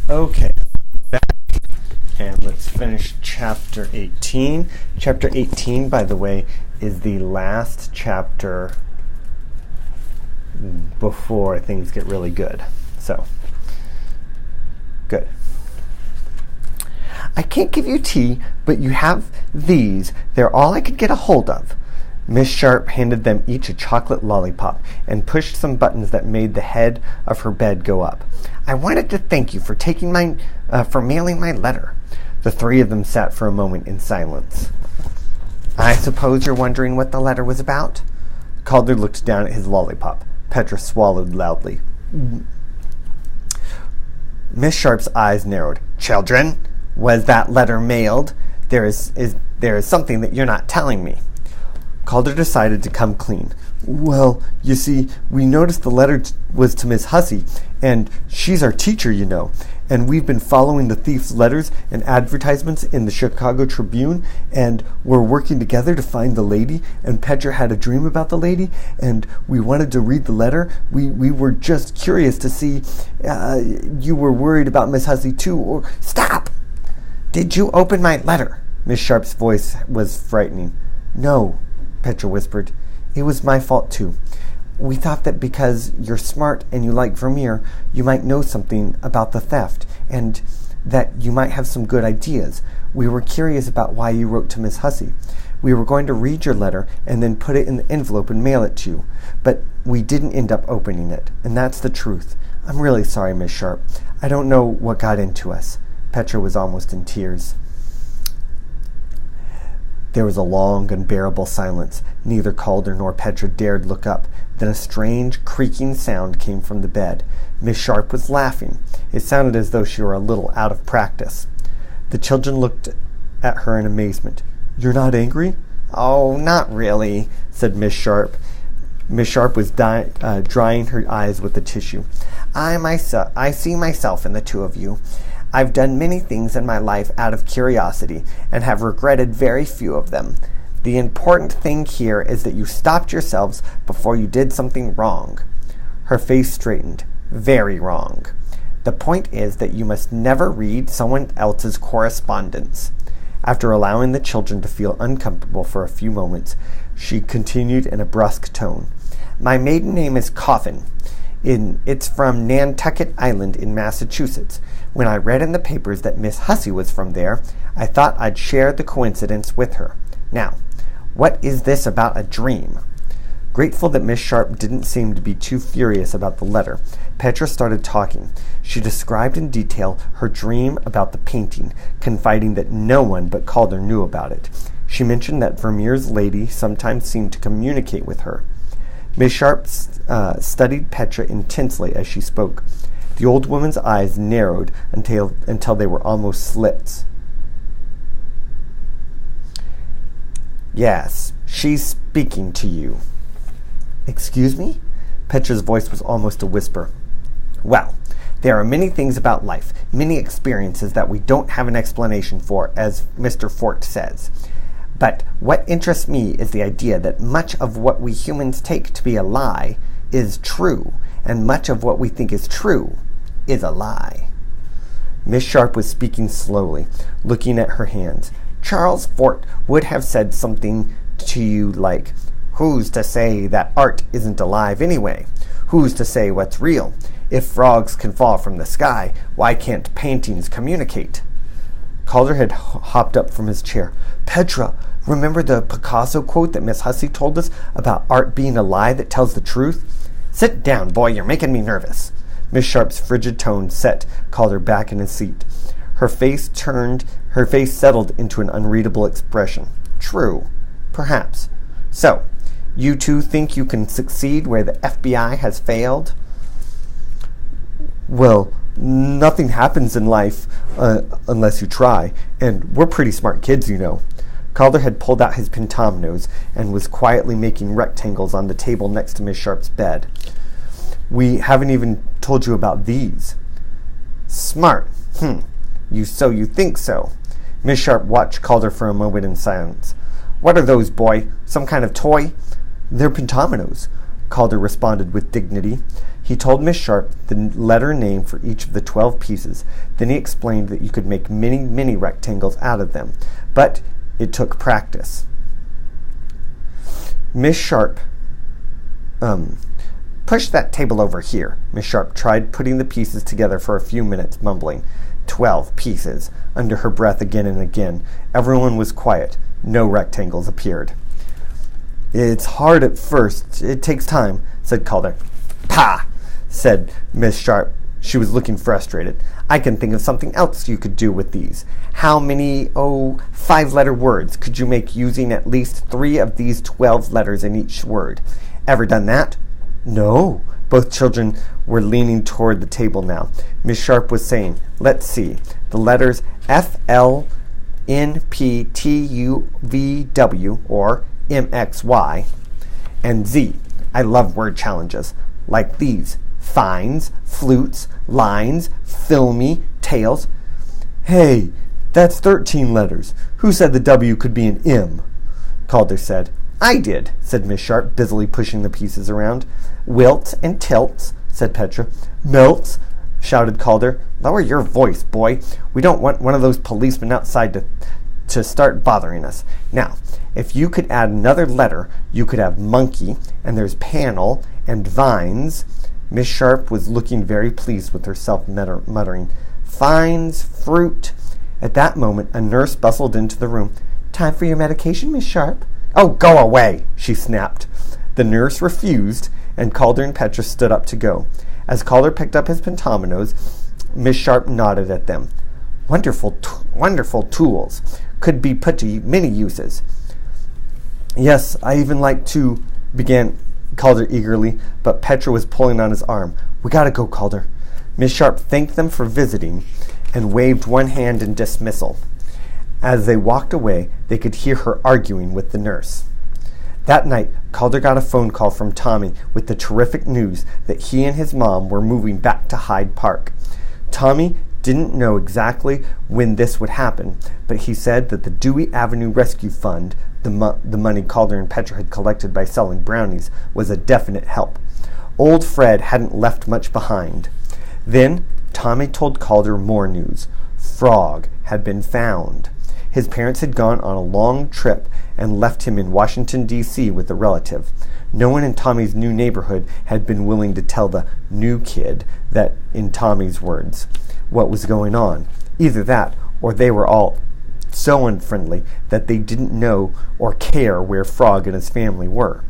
Okay, back, and let's finish chapter 18. Chapter 18, by the way, is the last chapter before things get really good. So, good. I can't give you tea, but you have these. They're all I could get a hold of. Miss Sharp handed them each a chocolate lollipop and pushed some buttons that made the head of her bed go up. I wanted to thank you for for mailing my letter. The three of them sat for a moment in silence. I suppose you're wondering what the letter was about? Calder looked down at his lollipop. Petra swallowed loudly. Miss Sharp's eyes narrowed. Children, was that letter mailed? There is something that you're not telling me. Calder decided to come clean. Well, you see, we noticed the letter was to Miss Hussey, and she's our teacher, you know, and we've been following the thief's letters and advertisements in the Chicago Tribune, and we're working together to find the lady, and Petra had a dream about the lady, and we wanted to read the letter. We were just curious to see you were worried about Miss Hussey too, or... Stop! Did you open my letter? Miss Sharp's voice was frightening. No, Petra whispered. It was my fault, too. We thought that because you're smart and you like Vermeer, you might know something about the theft, and that you might have some good ideas. We were curious about why you wrote to Miss Hussey. We were going to read your letter and then put it in the envelope and mail it to you, but we didn't end up opening it, and that's the truth. I'm really sorry, Miss Sharp. I don't know what got into us. Petra was almost in tears. There was a long, unbearable silence. Neither Calder nor Petra dared look up. Then a strange, creaking sound came from the bed. Miss Sharp was laughing. It sounded as though she were a little out of practice. The children looked at her in amazement. You're not angry? Oh, not really, said Miss Sharp. Miss Sharp was drying her eyes with a tissue. I see myself in the two of you. I've done many things in my life out of curiosity and have regretted very few of them. The important thing here is that you stopped yourselves before you did something wrong. Her face straightened. Very wrong. The point is that you must never read someone else's correspondence. After allowing the children to feel uncomfortable for a few moments, she continued in a brusque tone. My maiden name is Coffin. It's from Nantucket Island in Massachusetts. When I read in the papers that Miss Hussey was from there, I thought I'd share the coincidence with her. Now, what is this about a dream? Grateful that Miss Sharp didn't seem to be too furious about the letter, Petra started talking. She described in detail her dream about the painting, confiding that no one but Calder knew about it. She mentioned that Vermeer's lady sometimes seemed to communicate with her. Miss Sharp studied Petra intensely as she spoke. The old woman's eyes narrowed until they were almost slits. Yes, she's speaking to you. Excuse me? Petra's voice was almost a whisper. Well, there are many things about life, many experiences that we don't have an explanation for, as Mr. Fort says. But what interests me is the idea that much of what we humans take to be a lie is true, and much of what we think is true is a lie. Miss Sharp was speaking slowly, looking at her hands. Charles Fort would have said something to you like, who's to say that art isn't alive anyway? Who's to say what's real? If frogs can fall from the sky, why can't paintings communicate? Calder had hopped up from his chair. Petra, remember the Picasso quote that Miss Hussey told us about art being a lie that tells the truth? Sit down, boy, you're making me nervous. Miss Sharp's frigid tone set Calder back in his seat. Her face settled into an unreadable expression. True. Perhaps. So, you two think you can succeed where the FBI has failed? Well, nothing happens in life unless you try, and we're pretty smart kids, you know. Calder had pulled out his pentominoes and was quietly making rectangles on the table next to Miss Sharp's bed. We haven't even told you about these. Smart. You think so. Miss Sharp watched Calder for a moment in silence. What are those, boy? Some kind of toy? They're pentominoes, Calder responded with dignity. He told Miss Sharp the letter name for each of the 12 pieces. Then he explained that you could make many, many rectangles out of them, but it took practice. Miss Sharp, push that table over here. Miss Sharp tried putting the pieces together for a few minutes, mumbling, 12 pieces, under her breath again and again. Everyone was quiet. No rectangles appeared. It's hard at first. It takes time, said Calder. Pah, said Miss Sharp. She was looking frustrated. I can think of something else you could do with these. How many, 5-letter words could you make using at least 3 of these 12 letters in each word? Ever done that? No. Both children were leaning toward the table now. Miss Sharp was saying, let's see, the letters FLNPTUVW, or MXY, and Z. I love word challenges, like these. Fines, flutes, lines, filmy, tails. Hey, that's 13 letters. Who said the W could be an M? Calder said. I did, said Miss Sharp, busily pushing the pieces around. Wilts and tilts, said Petra. Melts, shouted Calder. Lower your voice, boy. We don't want one of those policemen outside to start bothering us. Now, if you could add another letter, you could have monkey, and there's panel, and vines. Miss Sharp was looking very pleased with herself, muttering, Fines, fruit. At that moment, a nurse bustled into the room. Time for your medication, Miss Sharp? Oh, go away, she snapped. The nurse refused, and Calder and Petra stood up to go. As Calder picked up his pentominos, Miss Sharp nodded at them. Wonderful tools. Could be put to many uses. Yes, I even like to, began Calder eagerly, but Petra was pulling on his arm. We gotta go, Calder. Miss Sharp thanked them for visiting and waved one hand in dismissal. As they walked away, they could hear her arguing with the nurse. That night, Calder got a phone call from Tommy with the terrific news that he and his mom were moving back to Hyde Park. Tommy didn't know exactly when this would happen, but he said that the Dewey Avenue Rescue Fund, the money Calder and Petra had collected by selling brownies, was a definite help. Old Fred hadn't left much behind. Then Tommy told Calder more news. Frog had been found. His parents had gone on a long trip and left him in Washington, D.C. with a relative. No one in Tommy's new neighborhood had been willing to tell the new kid that, in Tommy's words, what was going on. Either that, or they were all so unfriendly that they didn't know or care where Frog and his family were.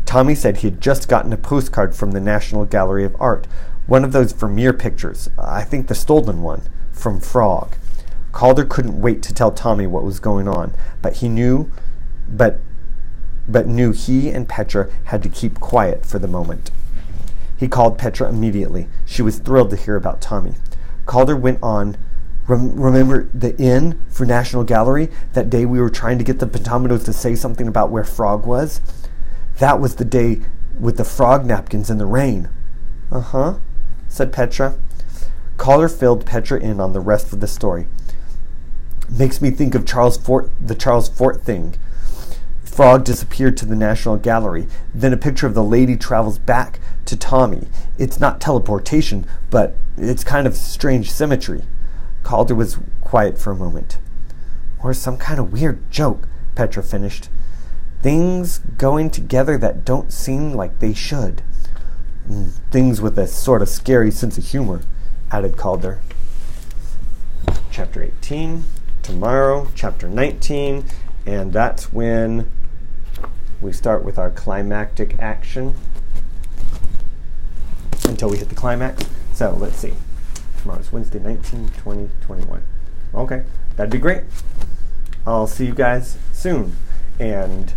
Tommy said he had just gotten a postcard from the National Gallery of Art, one of those Vermeer pictures, I think the stolen one, from Frog. Calder couldn't wait to tell Tommy what was going on, but knew he and Petra had to keep quiet for the moment. He called Petra immediately. She was thrilled to hear about Tommy. Calder went on, remember the inn for National Gallery? That day we were trying to get the Pentominos to say something about where Frog was? That was the day with the frog napkins in the rain. Uh-huh, said Petra. Calder filled Petra in on the rest of the story. Makes me think of the Charles Fort thing. Frog disappeared to the National Gallery. Then a picture of the lady travels back to Tommy. It's not teleportation, but it's kind of strange symmetry. Calder was quiet for a moment. Or some kind of weird joke, Petra finished. Things going together that don't seem like they should. Things with a sort of scary sense of humor, added Calder. Chapter 18. Tomorrow, chapter 19, and that's when we start with our climactic action until we hit the climax. So let's see. Tomorrow's Wednesday, 19, 20, 21. Okay, that'd be great. I'll see you guys soon. And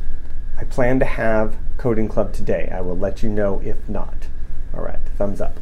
I plan to have coding club today. I will let you know if not. All right, thumbs up.